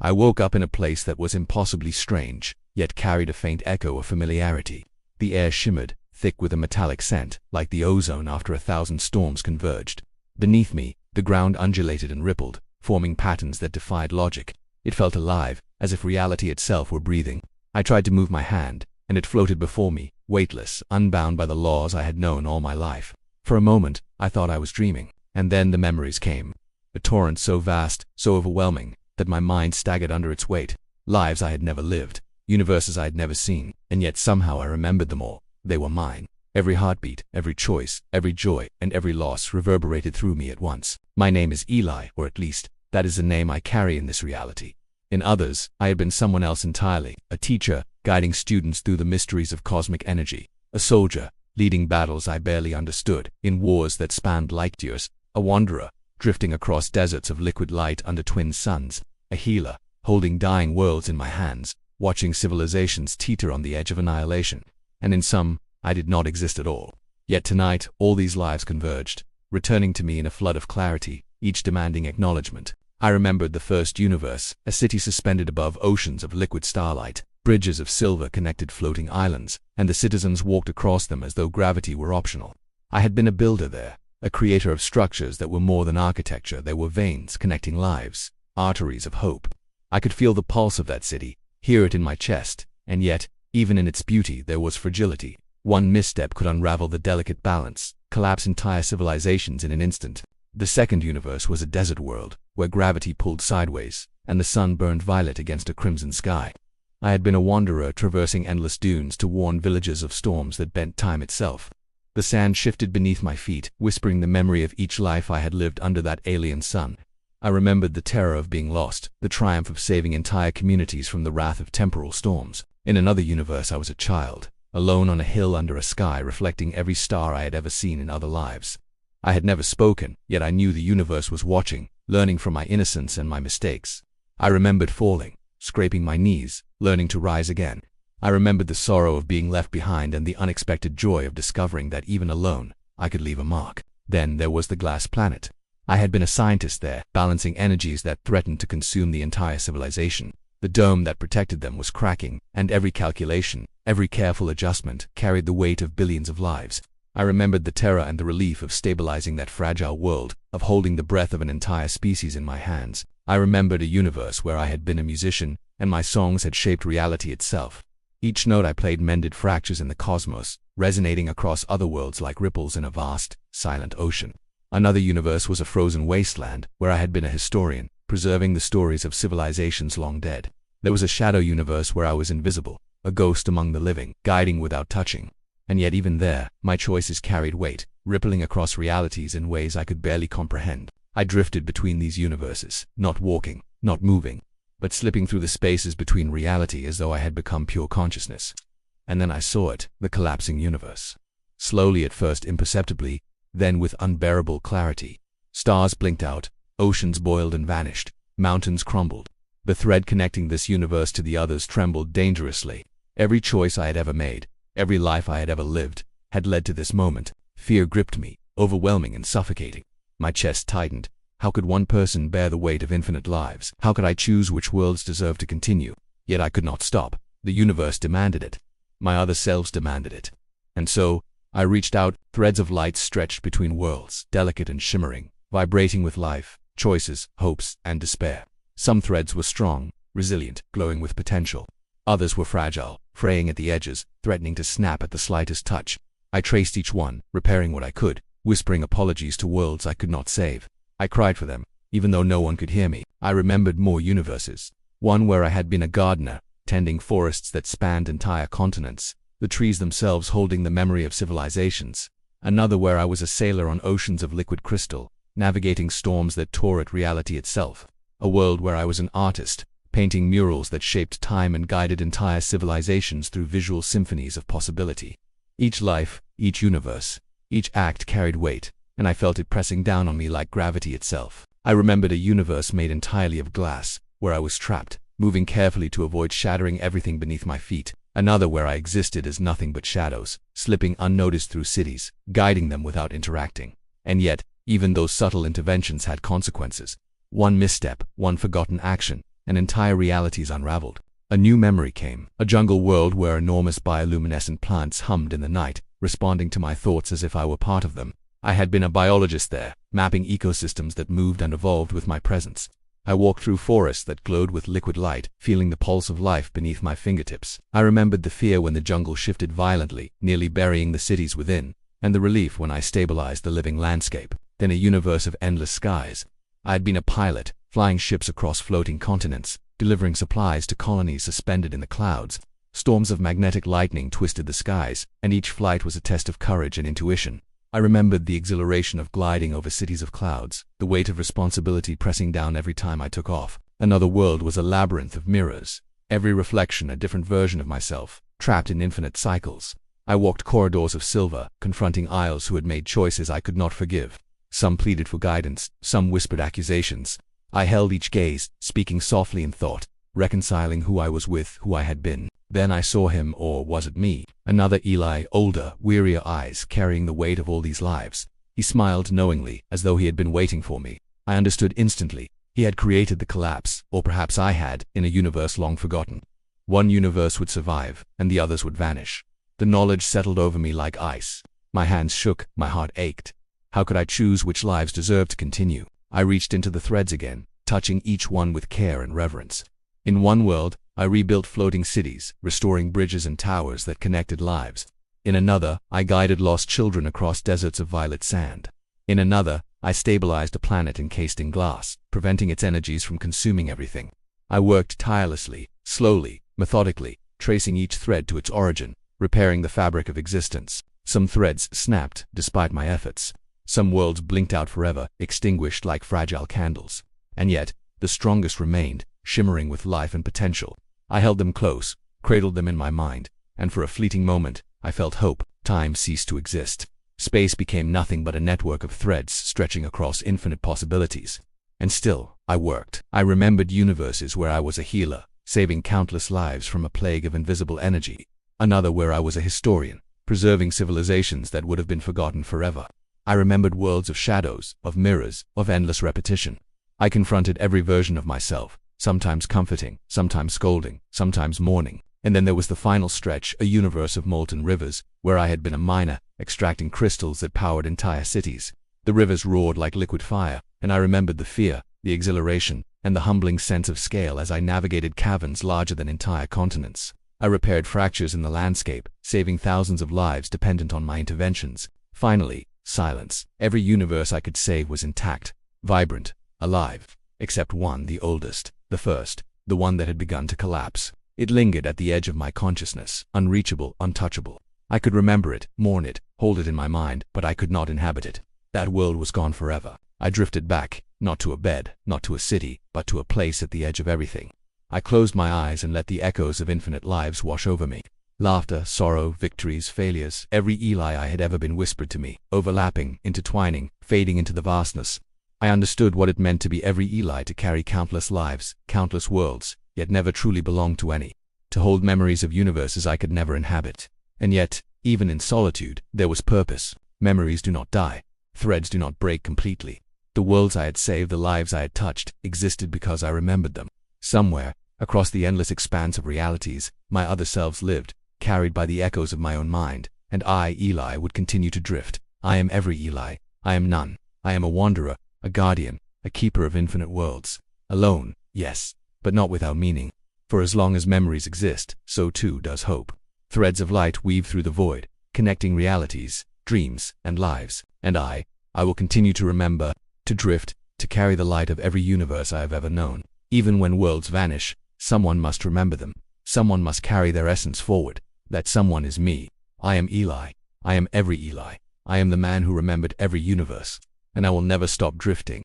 I woke up in a place that was impossibly strange, yet carried a faint echo of familiarity. The air shimmered, thick with a metallic scent, like the ozone after 1,000 storms converged. Beneath me, the ground undulated and rippled, forming patterns that defied logic. It felt alive, as if reality itself were breathing. I tried to move my hand, and it floated before me, weightless, unbound by the laws I had known all my life. For a moment, I thought I was dreaming. And then the memories came. A torrent so vast, so overwhelming, that my mind staggered under its weight. Lives I had never lived, universes I had never seen, and yet somehow I remembered them all. They were mine. Every heartbeat, every choice, every joy, and every loss reverberated through me at once. My name is Eli, or at least, that is the name I carry in this reality. In others, I had been someone else entirely, a teacher, guiding students through the mysteries of cosmic energy, a soldier, leading battles I barely understood, in wars that spanned light years, a wanderer, drifting across deserts of liquid light under twin suns, a healer, holding dying worlds in my hands, watching civilizations teeter on the edge of annihilation. And in some, I did not exist at all. Yet tonight, all these lives converged, returning to me in a flood of clarity, each demanding acknowledgement. I remembered the first universe, a city suspended above oceans of liquid starlight. Bridges of silver connected floating islands, and the citizens walked across them as though gravity were optional. I had been a builder there, a creator of structures that were more than architecture. They were veins connecting lives, arteries of hope. I could feel the pulse of that city, hear it in my chest, and yet, even in its beauty, there was fragility. One misstep could unravel the delicate balance, collapse entire civilizations in an instant. The second universe was a desert world, where gravity pulled sideways, and the sun burned violet against a crimson sky. I had been a wanderer traversing endless dunes to warn villages of storms that bent time itself. The sand shifted beneath my feet, whispering the memory of each life I had lived under that alien sun. I remembered the terror of being lost, the triumph of saving entire communities from the wrath of temporal storms. In another universe I was a child, alone on a hill under a sky reflecting every star I had ever seen in other lives. I had never spoken, yet I knew the universe was watching, learning from my innocence and my mistakes. I remembered falling, scraping my knees, learning to rise again. I remembered the sorrow of being left behind and the unexpected joy of discovering that even alone, I could leave a mark. Then there was the glass planet. I had been a scientist there, balancing energies that threatened to consume the entire civilization. The dome that protected them was cracking, and every calculation, every careful adjustment, carried the weight of billions of lives. I remembered the terror and the relief of stabilizing that fragile world, of holding the breath of an entire species in my hands. I remembered a universe where I had been a musician, and my songs had shaped reality itself. Each note I played mended fractures in the cosmos, resonating across other worlds like ripples in a vast, silent ocean. Another universe was a frozen wasteland, where I had been a historian, preserving the stories of civilizations long dead. There was a shadow universe where I was invisible, a ghost among the living, guiding without touching. And yet even there, my choices carried weight, rippling across realities in ways I could barely comprehend. I drifted between these universes, not walking, not moving, but slipping through the spaces between reality as though I had become pure consciousness. And then I saw it, the collapsing universe. Slowly at first imperceptibly, then with unbearable clarity. Stars blinked out, oceans boiled and vanished, mountains crumbled. The thread connecting this universe to the others trembled dangerously. Every choice I had ever made, every life I had ever lived, had led to this moment. Fear gripped me, overwhelming and suffocating. My chest tightened. How could one person bear the weight of infinite lives? How could I choose which worlds deserved to continue? Yet I could not stop. The universe demanded it. My other selves demanded it. And so, I reached out, threads of light stretched between worlds, delicate and shimmering, vibrating with life, choices, hopes, and despair. Some threads were strong, resilient, glowing with potential. Others were fragile, fraying at the edges, threatening to snap at the slightest touch. I traced each one, repairing what I could, whispering apologies to worlds I could not save. I cried for them, even though no one could hear me. I remembered more universes. One where I had been a gardener, tending forests that spanned entire continents, the trees themselves holding the memory of civilizations. Another where I was a sailor on oceans of liquid crystal, navigating storms that tore at reality itself. A world where I was an artist, painting murals that shaped time and guided entire civilizations through visual symphonies of possibility. Each life, each universe, each act carried weight, and I felt it pressing down on me like gravity itself. I remembered a universe made entirely of glass, where I was trapped, moving carefully to avoid shattering everything beneath my feet. Another where I existed as nothing but shadows, slipping unnoticed through cities, guiding them without interacting. And yet, even those subtle interventions had consequences. One misstep, one forgotten action, and entire realities unraveled. A new memory came, a jungle world where enormous bioluminescent plants hummed in the night, responding to my thoughts as if I were part of them. I had been a biologist there, mapping ecosystems that moved and evolved with my presence. I walked through forests that glowed with liquid light, feeling the pulse of life beneath my fingertips. I remembered the fear when the jungle shifted violently, nearly burying the cities within, and the relief when I stabilized the living landscape. Then a universe of endless skies. I had been a pilot, flying ships across floating continents, delivering supplies to colonies suspended in the clouds. Storms of magnetic lightning twisted the skies, and each flight was a test of courage and intuition. I remembered the exhilaration of gliding over cities of clouds, the weight of responsibility pressing down every time I took off. Another world was a labyrinth of mirrors, every reflection a different version of myself, trapped in infinite cycles. I walked corridors of silver, confronting aisles who had made choices I could not forgive. Some pleaded for guidance, some whispered accusations. I held each gaze, speaking softly in thought, reconciling who I was with who I had been. Then I saw him, or was it me? Another Eli, older, wearier eyes carrying the weight of all these lives. He smiled knowingly, as though he had been waiting for me. I understood instantly. He had created the collapse, or perhaps I had, in a universe long forgotten. One universe would survive, and the others would vanish. The knowledge settled over me like ice. My hands shook, my heart ached. How could I choose which lives deserved to continue? I reached into the threads again, touching each one with care and reverence. In one world, I rebuilt floating cities, restoring bridges and towers that connected lives. In another, I guided lost children across deserts of violet sand. In another, I stabilized a planet encased in glass, preventing its energies from consuming everything. I worked tirelessly, slowly, methodically, tracing each thread to its origin, repairing the fabric of existence. Some threads snapped, despite my efforts. Some worlds blinked out forever, extinguished like fragile candles. And yet, the strongest remained, shimmering with life and potential. I held them close, cradled them in my mind, and for a fleeting moment, I felt hope. Time ceased to exist. Space became nothing but a network of threads stretching across infinite possibilities. And still, I worked. I remembered universes where I was a healer, saving countless lives from a plague of invisible energy. Another where I was a historian, preserving civilizations that would have been forgotten forever. I remembered worlds of shadows, of mirrors, of endless repetition. I confronted every version of myself, sometimes comforting, sometimes scolding, sometimes mourning. And then there was the final stretch, a universe of molten rivers, where I had been a miner, extracting crystals that powered entire cities. The rivers roared like liquid fire, and I remembered the fear, the exhilaration, and the humbling sense of scale as I navigated caverns larger than entire continents. I repaired fractures in the landscape, saving thousands of lives dependent on my interventions. Finally, silence. Every universe I could save was intact, vibrant, alive, except one, the oldest, the first, the one that had begun to collapse. It lingered at the edge of my consciousness, unreachable, untouchable. I could remember it, mourn it, hold it in my mind, but I could not inhabit it. That world was gone forever. I drifted back, not to a bed, not to a city, but to a place at the edge of everything. I closed my eyes and let the echoes of infinite lives wash over me. Laughter, sorrow, victories, failures, every Eli I had ever been whispered to me, overlapping, intertwining, fading into the vastness. I understood what it meant to be every Eli, to carry countless lives, countless worlds, yet never truly belong to any. To hold memories of universes I could never inhabit. And yet, even in solitude, there was purpose. Memories do not die. Threads do not break completely. The worlds I had saved, the lives I had touched, existed because I remembered them. Somewhere, across the endless expanse of realities, my other selves lived, carried by the echoes of my own mind, and I, Eli, would continue to drift. I am every Eli. I am none. I am a wanderer, a guardian, a keeper of infinite worlds. Alone, yes, but not without meaning. For as long as memories exist, so too does hope. Threads of light weave through the void, connecting realities, dreams, and lives. And I will continue to remember, to drift, to carry the light of every universe I have ever known. Even when worlds vanish, someone must remember them. Someone must carry their essence forward. That someone is me. I am Eli. I am every Eli. I am the man who remembered every universe. And I will never stop drifting.